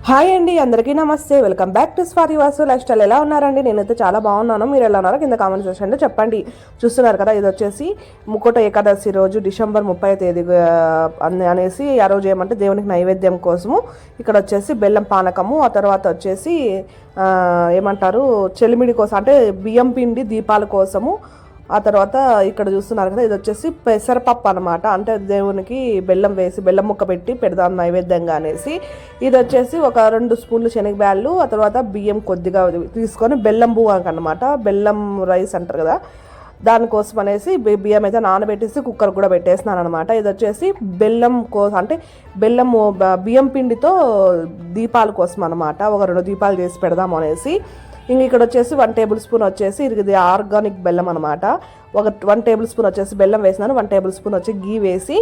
Hi అండి, అందరికీ నమస్తే. Welcome back to Swathi Vasu life style. ఎలా ఉన్నారండి? నేనైతే చాలా బాగున్నాను. మీరు ఎలా ఉన్నారో కింద కామెంట్ సెక్షన్లో చెప్పండి. చూస్తున్నారు కదా, ఇది వచ్చేసి ముక్కోట ఏకాదశి రోజు డిసెంబర్ 30వ తేదీ అనేసి ఆ రోజు ఏమంటే దేవునికి నైవేద్యం కోసము ఇక్కడ వచ్చేసి బెల్లం పానకము, ఆ తర్వాత వచ్చేసి ఏమంటారు చెలిమిడి కోసం అంటే బియ్యం పిండి దీపాల కోసము, ఆ తర్వాత ఇక్కడ చూస్తున్నారు కదా ఇది వచ్చేసి పెసరపప్పు అనమాట. అంటే దేవునికి బెల్లం వేసి బెల్లం ముక్క పెట్టి పెడదాం నైవేద్యంగా అనేసి. ఇది వచ్చేసి ఒక 2 స్పూన్లు శనగబ్యాళ్ళు, ఆ తర్వాత బియ్యం కొద్దిగా తీసుకొని బెల్లం బువ్వకు అనమాట, బెల్లం రైస్ అంటారు కదా దానికోసం అనేసి బియ్యం అయితే నానబెట్టేసి కుక్కర్ కూడా పెట్టేసినాను అనమాట. ఇది వచ్చేసి బెల్లం కోసం అంటే బెల్లం బియ్యం పిండితో దీపాల కోసం అనమాట. ఒక 2 దీపాలు చేసి పెడదాము అనేసి. ఇంక ఇక్కడ వచ్చేసి 1 టేబుల్ స్పూన్ వచ్చేసి ఇది ఆర్గానిక్ బెల్లం అనమాట. ఒక 1 టేబుల్ స్పూన్ వచ్చేసి బెల్లం వేసినాను, 1 టేబుల్ స్పూన్ వచ్చి గీ వేసి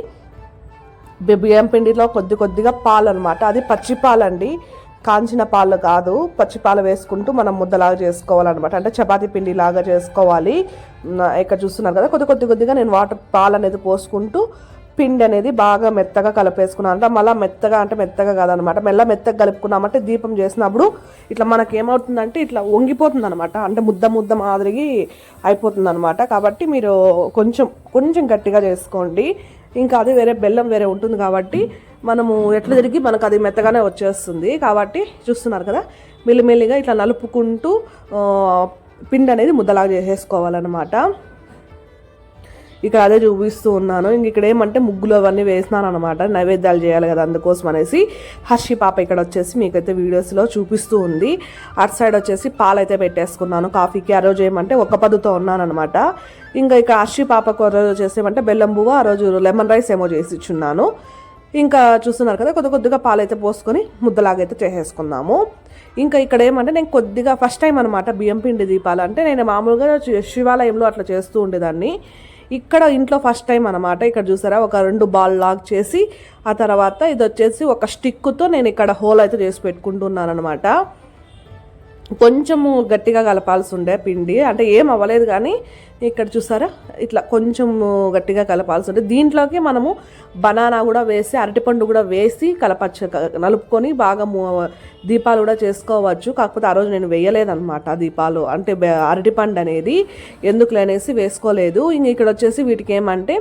బియ్యం పిండిలో కొద్దిగా పాలు అనమాట. అది పచ్చి పాలండి, కాంచిన పాలు కాదు. పచ్చి పాలు వేసుకుంటూ మనం ముద్దలాగా చేసుకోవాలన్నమాట. అంటే చపాతీ పిండి లాగా చేసుకోవాలి. ఇక్కడ చూస్తున్నారు కదా కొద్దిగా నేను పాలు అనేది పోసుకుంటూ పిండి అనేది బాగా మెత్తగా కలిపేసుకున్నాను. అంటే మళ్ళీ మెత్తగా కాదనమాట, మెత్తగా కలుపుకున్నామంటే దీపం చేసినప్పుడు ఇట్లా మనకి ఏమవుతుందంటే ఇట్లా వంగిపోతుంది అనమాట. అంటే ముద్ద మాదిరిగి అయిపోతుంది అనమాట. కాబట్టి మీరు కొంచెం గట్టిగా చేసుకోండి. ఇంకా అది బెల్లం వేరే ఉంటుంది కాబట్టి మనము ఎట్లా తిరిగి మనకు అది మెత్తగానే వచ్చేస్తుంది. కాబట్టి చూస్తున్నారు కదా మెల్లిమెల్లిగా ఇట్లా నలుపుకుంటూ పిండి అనేది ముద్దలాగా చేసేసుకోవాలన్నమాట. ఇక్కడ అదే చూపిస్తూ ఉన్నాను. ఇక్కడ ఏమంటే ముగ్గులు అవన్నీ వేసినాను అనమాట, నైవేద్యాలు చేయాలి కదా అందుకోసం అనేసి. హర్షి పాప ఇక్కడ వచ్చేసి మీకైతే వీడియోస్లో చూపిస్తూ ఉంది. అటు సైడ్ వచ్చేసి పాలు అయితే పెట్టేసుకున్నాను కాఫీకి. ఆ రోజు ఏమంటే ఒక పదుతో ఉన్నాను అనమాట. ఇంకా ఇక్కడ హర్షి పాపకు ఆ రోజు వచ్చేసి ఏమంటే బెల్లం బువ్వ, ఆ రోజు లెమన్ రైస్ ఏమో చేసి ఇచ్చున్నాను. ఇంకా చూస్తున్నారు కదా కొద్దిగా పాలు అయితే పోసుకొని ముద్దలాగైతే చేసేసుకున్నాము. ఇంకా ఇక్కడ ఏమంటే నేను కొద్దిగా ఫస్ట్ టైం అనమాట బియ్యం పిండి దీపాలు. అంటే నేను మామూలుగా శివాలయంలో అట్లా చేస్తూ ఉండేదాన్ని. ఇక్కడ ఇంట్లో ఫస్ట్ టైం అనమాట. ఇక్కడ చూసారా ఒక 2 బాల్ లాగ్ చేసి ఆ తర్వాత ఇది వచ్చేసి ఒక స్టిక్తో నేను ఇక్కడ హోల్ అయితే చేసి పెట్టుకుంటున్నాను అనమాట. కొంచెము గట్టిగా కలపాల్సి ఉండే పిండి, అంటే ఏం అవ్వలేదు కానీ ఇక్కడ చూసారా ఇట్లా కొంచెం గట్టిగా కలపాల్సి ఉండే. దీంట్లోకి మనము బనానా కూడా వేసి అరటిపండు కూడా వేసి నలుపుకొని బాగా దీపాలు కూడా చేసుకోవచ్చు. కాకపోతే ఆ రోజు నేను వేయలేదన్నమాట దీపాలు, అంటే అరటిపండు అనేది ఎందుకు అనేసి వేసుకోలేదు. ఇక్కడ వచ్చేసి వీటికి ఏమంటే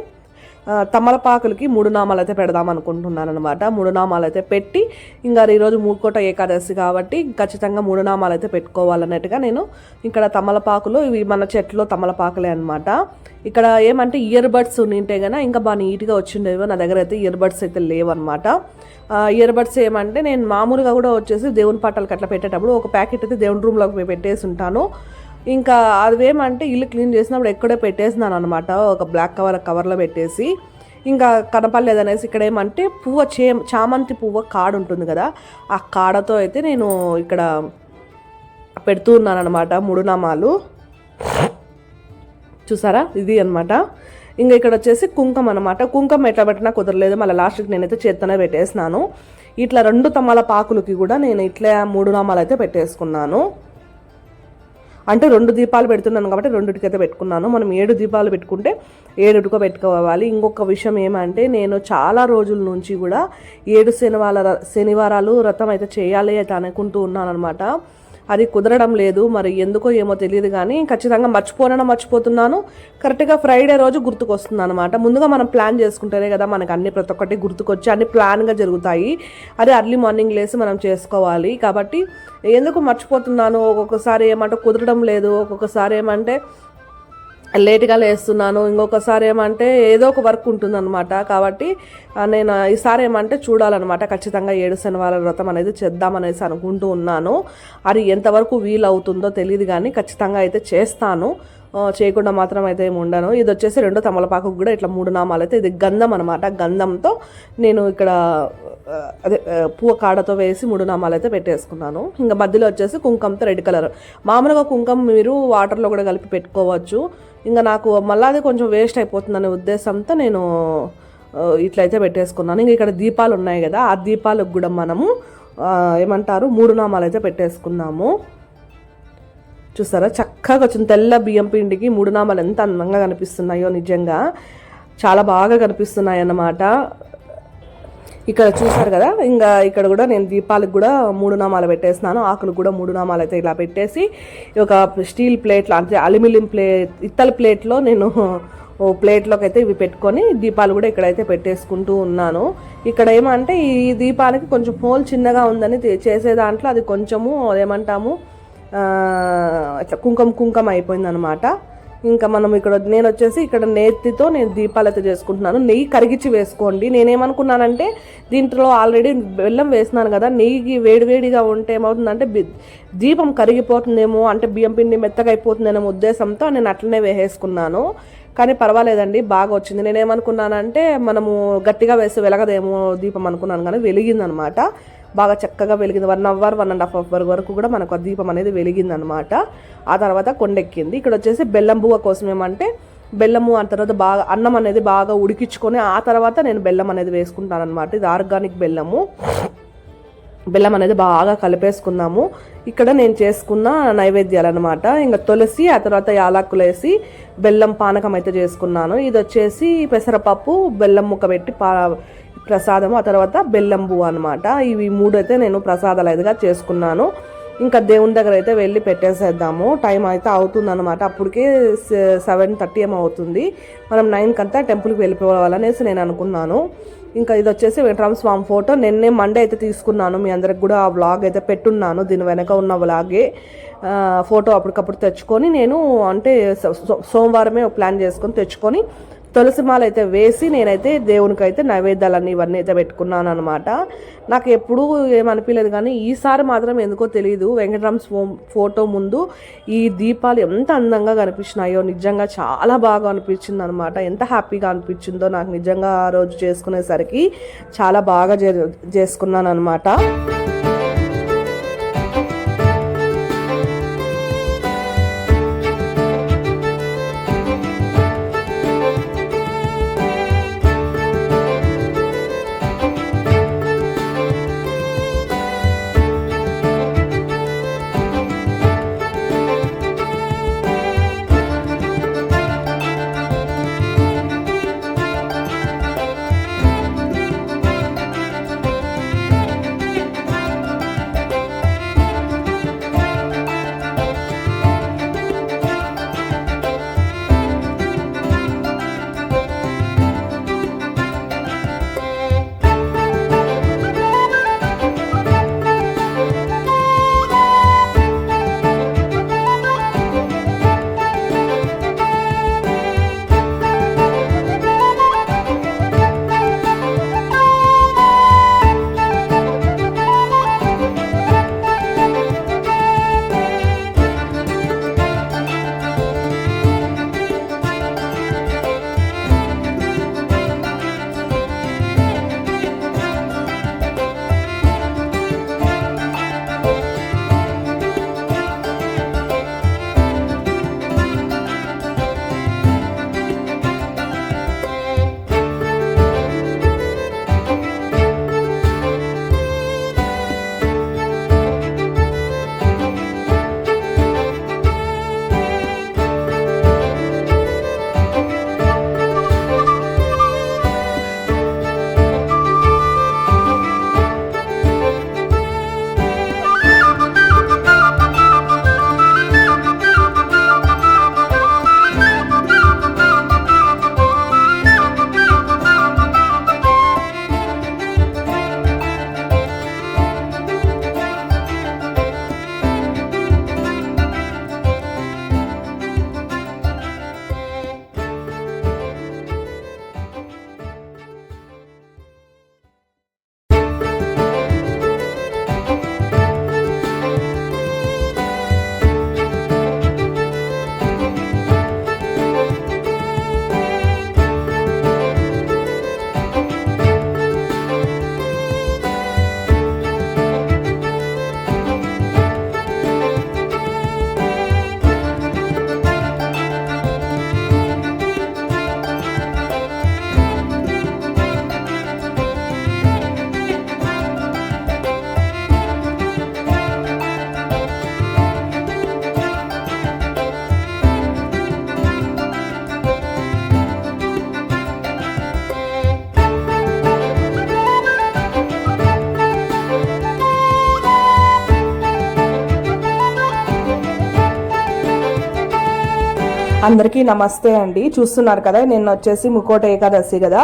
తమలపాకులకి 3 నామాలు అయితే పెడదాం అనుకుంటున్నాను అనమాట. 3 నామాలు అయితే పెట్టి ఇంకా ఈరోజు ముక్కోట ఏకాదశి కాబట్టి ఖచ్చితంగా 3 నామాలు అయితే పెట్టుకోవాలన్నట్టుగా నేను ఇక్కడ తమలపాకులు, ఇవి మన చెట్లో తమలపాకులే అనమాట. ఇక్కడ ఏమంటే ఇయర్ బడ్స్ ఉంటే కన్నా ఇంకా బాగా నీట్గా వచ్చిండేవో. నా దగ్గర అయితే ఇయర్ బడ్స్ అయితే లేవన్నమాట. ఇయర్ బడ్స్ ఏమంటే నేను మామూలుగా కూడా వచ్చేసి దేవుని పట్టాలకు అట్లా పెట్టేటప్పుడు ఒక ప్యాకెట్ అయితే దేవుని రూమ్లోకి పెట్టేసి ఉంటాను. ఇంకా అదేమంటే ఇల్లు క్లీన్ చేసినప్పుడు ఎక్కడే పెట్టేసినాను అనమాట, ఒక బ్లాక్ కవర్లో పెట్టేసి. ఇంకా కనపడలేదనేసి ఇక్కడ ఏమంటే చామంతి పువ్వు కాడ ఉంటుంది కదా, ఆ కాడతో అయితే నేను ఇక్కడ పెడుతూ ఉన్నాను అనమాట 3 నామాలు. చూసారా ఇది అనమాట. ఇంకా ఇక్కడ వచ్చేసి కుంకుమ అనమాట. కుంకుమ ఎట్లా పెట్టినా కుదరలేదు, మళ్ళీ లాస్ట్కి నేనైతే చేత్తనే పెట్టేసినాను. ఇట్లా 2 తమలపాకులకి కూడా నేను ఇట్లా 3 నామాలు అయితే పెట్టేసుకున్నాను. అంటే 2 దీపాలు పెడుతున్నాను కాబట్టి 2టికి అయితే పెట్టుకున్నాను. మనం 7 దీపాలు పెట్టుకుంటే 7టికో పెట్టుకోవాలి. ఇంకొక విషయం ఏమంటే నేను చాలా రోజుల నుంచి కూడా 7 శనివారాలు వ్రతం అయితే చేయాలి అయితే అనుకుంటూ ఉన్నాను అనమాట. అది కుదరడం లేదు, మరి ఎందుకో ఏమో తెలియదు కానీ ఖచ్చితంగా మర్చిపోతున్నాను. కరెక్ట్గా ఫ్రైడే రోజు గుర్తుకొస్తుంది అనమాట. ముందుగా మనం ప్లాన్ చేసుకుంటేనే కదా మనకు అన్ని ప్రతి ఒక్కటి గుర్తుకొచ్చి అన్ని ప్లాన్గా జరుగుతాయి. అదే అర్లీ మార్నింగ్ లేసి మనం చేసుకోవాలి. కాబట్టి ఎందుకు మర్చిపోతున్నాను, ఒక్కొక్కసారి ఏమంటే కుదరడం లేదు, ఒక్కొక్కసారి ఏమంటే లేట్గా లేస్తున్నాను, ఇంకొకసారి ఏమంటే ఏదో ఒక వర్క్ ఉంటుందన్నమాట. కాబట్టి నేను ఈసారి ఏమంటే చూడాలన్నమాట, ఖచ్చితంగా 7 శనివారాల వ్రతం అనేది చేద్దామనేసి అనుకుంటూ ఉన్నాను. అది ఎంతవరకు వీలు అవుతుందో తెలియదు కానీ ఖచ్చితంగా అయితే చేస్తాను, చేయకుండా మాత్రం అయితే ఏమి ఉండను. ఇది వచ్చేసి 2 తమలపాకు కూడా ఇట్లా 3 నామాలు అయితే, ఇది గంధం అనమాట. గంధంతో నేను ఇక్కడ అదే పువ్వు కాడతో వేసి 3 నామాలు అయితే పెట్టేసుకున్నాను. ఇంకా మధ్యలో వచ్చేసి కుంకుమతో రెడ్ కలర్, మామూలుగా కుంకుమ మీరు వాటర్లో కూడా కలిపి పెట్టుకోవచ్చు. ఇంకా నాకు మళ్ళీ అది కొంచెం వేస్ట్ అయిపోతుందనే ఉద్దేశంతో నేను ఇట్లయితే పెట్టేసుకున్నాను. ఇంక ఇక్కడ దీపాలు ఉన్నాయి కదా, ఆ దీపాలకు కూడా మనము ఏమంటారు 3 నామాలు అయితే పెట్టేసుకున్నాము. చూసారా చక్కగా వచ్చిన తెల్ల బియ్యం పిండికి 3 నామాలు ఎంత అందంగా కనిపిస్తున్నాయో, నిజంగా చాలా బాగా కనిపిస్తున్నాయి అన్నమాట. ఇక్కడ చూసారు కదా, ఇంకా ఇక్కడ కూడా నేను దీపాలకు కూడా 3 నామాలు పెట్టేస్తున్నాను. ఆకులు కూడా 3 నామాలు అయితే ఇలా పెట్టేసి ఒక స్టీల్ ప్లేట్లో అంటే అల్యూమినియం ఇత్తడి ప్లేట్లో నేను ప్లేట్లోకి అయితే ఇవి పెట్టుకొని దీపాలు కూడా ఇక్కడైతే పెట్టేసుకుంటూ ఉన్నాను. ఇక్కడ ఏమంటే ఈ దీపానికి కొంచెం హోల్ చిన్నగా ఉందని చేసే దాంట్లో అది కొంచెము ఏమంటాము ఇట్లా కుంకం అయిపోయింది అనమాట. ఇంకా మనం నేను వచ్చేసి ఇక్కడ నేతితో నేను దీపాలు అయితే చేసుకుంటున్నాను. నెయ్యి కరిగించి వేసుకోండి. నేనేమనుకున్నానంటే దీంట్లో ఆల్రెడీ బెల్లం వేసినాను కదా, నెయ్యి వేడివేడిగా ఉంటే ఏమవుతుందంటే దీపం కరిగిపోతుందేమో, అంటే బియ్యం పిండి మెత్తగా అయిపోతుందేమో ఉద్దేశంతో నేను అట్లనే వేసేసుకున్నాను. కానీ పర్వాలేదండి, బాగా వచ్చింది. నేనేమనుకున్నానంటే మనము గట్టిగా వేసి వెలగదేమో దీపం అనుకున్నాను, కానీ వెలిగిందనమాట. బాగా చక్కగా వెలిగింది. 1 అవర్ 1.5 అవర్ వరకు కూడా మనకు ఆ దీపం అనేది వెలిగిందనమాట. ఆ తర్వాత కొండెక్కింది. ఇక్కడ వచ్చేసి బెల్లం బువ్వ కోసం ఏమంటే బెల్లము, ఆ తర్వాత బాగా అన్నం అనేది బాగా ఉడికించుకొని ఆ తర్వాత నేను బెల్లం అనేది వేసుకుంటాను అనమాట. ఇది ఆర్గానిక్ బెల్లం అనేది బాగా కలిపేసుకున్నాము. ఇక్కడ నేను చేసుకున్న నైవేద్యాలు అనమాట. ఇంకా తులసి, ఆ తర్వాత యాలకులు వేసి బెల్లం పానకం అయితే చేసుకున్నాను. ఇది వచ్చేసి పెసరపప్పు, బెల్లం ముక్క పెట్టి ప్రసాదము, ఆ తర్వాత బెల్లం బువ్వ అనమాట. ఇవి 3 అయితే నేను ప్రసాదాలు అయితేగా చేసుకున్నాను. ఇంకా దేవుని దగ్గర అయితే వెళ్ళి పెట్టేసేద్దాము. టైం అయితే అవుతుంది అనమాట. అప్పటికే 7:30 ఏమో అవుతుంది. మనం 9 కంతా టెంపుల్కి వెళ్ళిపోవాలనేసి నేను అనుకున్నాను. ఇంకా ఇది వచ్చేసి వెంకటరామ స్వామి ఫోటో నిన్నే మండే అయితే తీసుకున్నాను. మీ అందరికి కూడా ఆ వ్లాగ్ అయితే పెట్టున్నాను. దీని వెనక ఉన్న వ్లాగే ఫోటో అప్పటికప్పుడు తెచ్చుకొని నేను అంటే సోమవారమే ప్లాన్ చేసుకొని తెచ్చుకొని తులసిమాల అయితే వేసి నేనైతే దేవునికి అయితే నైవేద్యాలన్నీ ఇవన్నీ అయితే పెట్టుకున్నాను అనమాట. నాకు ఎప్పుడూ ఏమనిపించలేదు, కానీ ఈసారి మాత్రం ఎందుకో తెలియదు వెంకటరామ ఫోటో ముందు ఈ దీపాలు ఎంత అందంగా కనిపించినాయో, నిజంగా చాలా బాగా అనిపించింది అనమాట. ఎంత హ్యాపీగా అనిపించిందో నాకు నిజంగా ఆ రోజు చేసుకునేసరికి చాలా బాగా చేసుకున్నాను అనమాట. అందరికీ నమస్తే అండి. చూస్తున్నారు కదా, నేను వచ్చేసి ముక్కోటి ఏకాదశి కదా,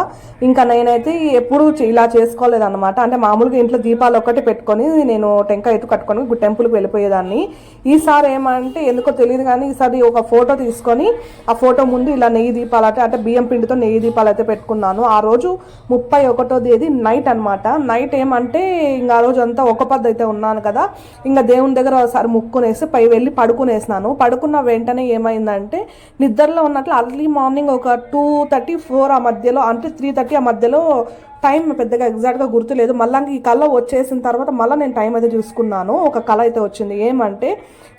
ఇంకా నేనైతే ఎప్పుడు ఇలా చేసుకోలేదన్నమాట. అంటే మామూలుగా ఇంట్లో దీపాలు ఒక్కటి పెట్టుకొని నేను టెంకాయ ఎత్తు కట్టుకొని టెంపుల్కి వెళ్ళిపోయేదాన్ని. ఈసారి ఏమంటే ఎందుకో తెలియదు కానీ ఈసారి ఒక ఫోటో తీసుకొని ఆ ఫోటో ముందు ఇలా నెయ్యి దీపాలు అంటే బియ్యం పిండితో నెయ్యి దీపాలు అయితే పెట్టుకున్నాను. ఆ రోజు 31వ తేదీ నైట్ అనమాట. నైట్ ఏమంటే ఇంకా ఆ రోజు అంతా ఒక పద్దు అయితే ఉన్నాను కదా, ఇంకా దేవుని దగ్గర ఒకసారి ముక్కునేసి పై వెళ్ళి పడుకునేసినాను. పడుకున్న వెంటనే ఏమైందంటే నిద్రలో ఉన్నట్లు అర్లీ మార్నింగ్ ఒక 2:34 ఆ మధ్యలో, అంటే 3:30 ఆ మధ్యలో, టైం పెద్దగా ఎగ్జాక్ట్గా గుర్తులేదు. మళ్ళీ ఈ కళ వచ్చేసిన తర్వాత మళ్ళీ నేను టైం అయితే చూసుకున్నాను. ఒక కళ అయితే వచ్చింది. ఏమంటే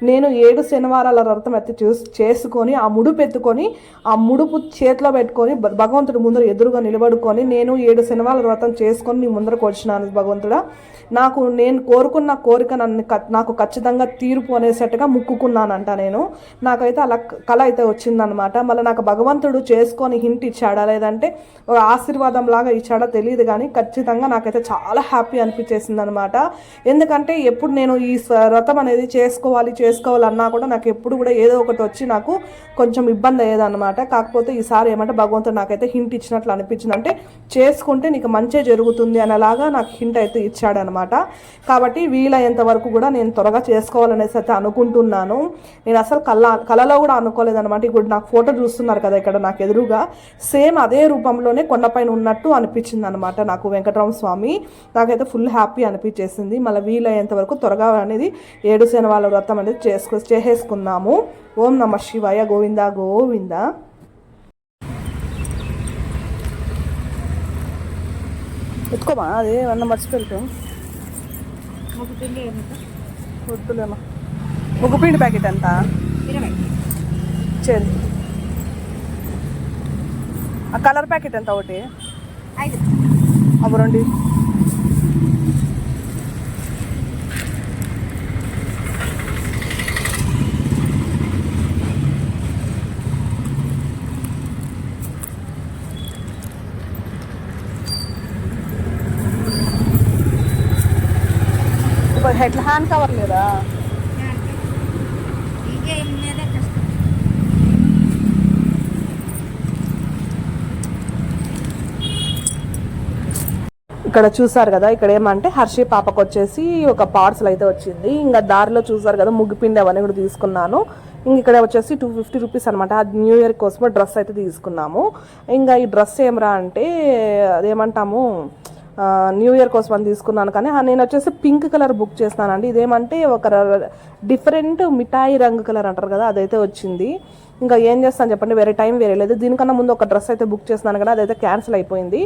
నేను 7 శనివారాల వ్రతం అయితే చేసుకొని ఆ ముడుపు ఎత్తుకొని ఆ ముడుపు చేతిలో పెట్టుకొని భగవంతుడి ముందర ఎదురుగా నిలబడుకొని నేను 7 శనివారాల వ్రతం చేసుకొని నీ ముందరకు వచ్చినాను. భగవంతుడా, నేను కోరుకున్న కోరిక నాకు ఖచ్చితంగా తీర్పు అనేసట్టుగా ముక్కుకున్నానంట నేను. నాకైతే అలా కళ అయితే వచ్చిందనమాట. మళ్ళీ నాకు భగవంతుడు చేసుకొని హింట్ ఇచ్చాడా లేదంటే ఒక ఆశీర్వాదం లాగా ఇచ్చాడా తెలియదు కానీ ఖచ్చితంగా నాకైతే చాలా హ్యాపీ అనిపించేసింది అనమాట. ఎందుకంటే ఎప్పుడు నేను ఈ వ్రతం అనేది చేసుకోవాలన్నా కూడా నాకు ఎప్పుడు కూడా ఏదో ఒకటి వచ్చి నాకు కొంచెం ఇబ్బంది అయ్యేదన్నమాట. కాకపోతే ఈసారి ఏమంటే భగవంతుడు నాకైతే హింట్ ఇచ్చినట్లు అనిపించింది. అంటే చేసుకుంటే నీకు మంచి జరుగుతుంది అనేలాగా నాకు హింట్ అయితే ఇచ్చాడనమాట. కాబట్టి వీలైనంత వరకు కూడా నేను త్వరగా చేసుకోవాలనేసి అయితే అనుకుంటున్నాను. నేను అసలు కళలో కూడా అనుకోలేదనమాట. ఇప్పుడు నాకు ఫోటో చూస్తున్నారు కదా ఇక్కడ నాకు ఎదురుగా, సేమ్ అదే రూపంలోనే కొండపైన ఉన్నట్టు అనిపించింది అనమాట నాకు వెంకటరామ స్వామి. నాకైతే ఫుల్ హ్యాపీ అనిపించేసింది. మళ్ళీ వీలైనంత వరకు త్వరగా అనేది 7 శనివారాల వ్రతం అనేది చేసేసుకున్నాము. ఓం నమ శివాయ. గోవింద గోవింద. ఎత్తుకోమా, అదే అన్న మర్చిపోతాం. వద్దులేమా. ముగ్గుపిండి ప్యాకెట్ ఎంత? చేయండి. ఆ కలర్ ప్యాకెట్ ఎంత? ఒకటి 5. అవి 2. ఎట్లా హ్యాండ్ కవర్ లేదా? ఇక్కడ చూసారు కదా, ఇక్కడ ఏమంటే హర్షి పాపకు వచ్చేసి ఒక పార్సల్ అయితే వచ్చింది. ఇంకా దారిలో చూసారు కదా ముగ్గుపిండి అవన్నీ కూడా తీసుకున్నాను. ఇంక ఇక్కడ వచ్చేసి 250 రూపీస్ అనమాట. అది న్యూ ఇయర్ కోసమే డ్రెస్ అయితే తీసుకున్నాము. ఇంకా ఈ డ్రెస్ ఏమరా అంటే అదేమంటాము, న్యూ ఇయర్ కోసం అని తీసుకున్నాను. కానీ నేను వచ్చేసి పింక్ కలర్ బుక్ చేస్తానండి. ఇదేమంటే ఒక డిఫరెంట్ మిఠాయి రంగు కలర్ అంటారు కదా, అదైతే వచ్చింది. ఇంకా ఏం చేస్తాను చెప్పండి, వేరే టైం వేరే లేదు. దీనికన్నా ముందు ఒక డ్రెస్ అయితే బుక్ చేస్తున్నాను కదా, అదైతే క్యాన్సిల్ అయిపోయింది.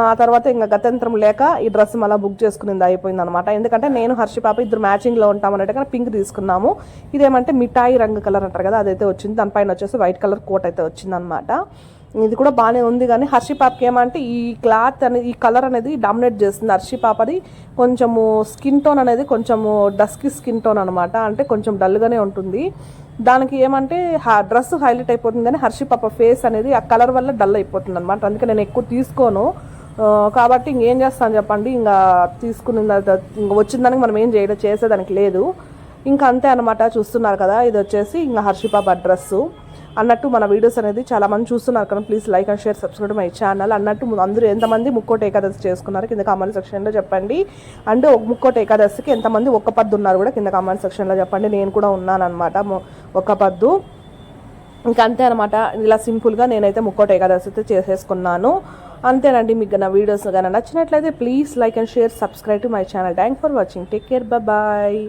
ఆ తర్వాత ఇంకా గత్యంతరం లేక ఈ డ్రెస్ మళ్ళీ బుక్ చేసుకునేది అయిపోయింది అనమాట. ఎందుకంటే నేను హర్షి పాప ఇద్దరు మ్యాచింగ్లో ఉంటామన్నట్టు కానీ పింక్ తీసుకున్నాము. ఇదేమంటే మిఠాయి రంగు కలర్ అంటారు కదా, అదైతే వచ్చింది. దానిపైన వచ్చేసి వైట్ కలర్ కోట్ అయితే వచ్చింది అనమాట. ఇది కూడా బాగానే ఉంది. కానీ హర్షి పాపకి ఏమంటే ఈ క్లాత్ అనేది, ఈ కలర్ అనేది డామినేట్ చేస్తుంది. హర్షి పాపది కొంచెము స్కిన్ టోన్ అనేది కొంచెము డస్కీ స్కిన్ టోన్ అనమాట. అంటే కొంచెం డల్గానే ఉంటుంది. దానికి ఏమంటే డ్రెస్ హైలైట్ అయిపోతుంది కానీ హర్షి పాప ఫేస్ అనేది ఆ కలర్ వల్ల డల్ అయిపోతుంది అనమాట. అందుకే నేను ఎక్కువ తీసుకోను. కాబట్టి ఇంకేం చేస్తాను చెప్పండి, ఇంకా తీసుకుని ఇంకా వచ్చిన దానికి మనం ఏం చేసేదానికి లేదు. ఇంకా అంతే అనమాట. చూస్తున్నారు కదా, ఇది వచ్చేసి ఇంకా హర్షి పాప డ్రెస్సు అన్నట్టు. మన వీడియోస్ అనేది చాలా మంది చూస్తున్నారు కదా, please like and share, subscribe my channel అన్నట్టు. అందరూ ఎంతమంది ముక్కోటి ఏకాదశి చేసుకున్నారు కింద కామెంట్ సెక్షన్లో చెప్పండి. అండ్ ముక్కోటి ఏకాదశికి ఎంతమంది ఒక్క పద్దు ఉన్నారు కూడా కింద కామెంట్ సెక్షన్లో చెప్పండి. నేను కూడా ఉన్నాను అనమాట ఒక్క పద్దు. ఇంకా అంతే అనమాట. ఇలా సింపుల్గా నేనైతే ముక్కోటి ఏకాదశి అయితే చేసేసుకున్నాను. అంతేనండి. మీకు నా వీడియోస్ కానీ నచ్చినట్లయితే please like and share, subscribe to my channel. Thanks for watching. Take care. Bye.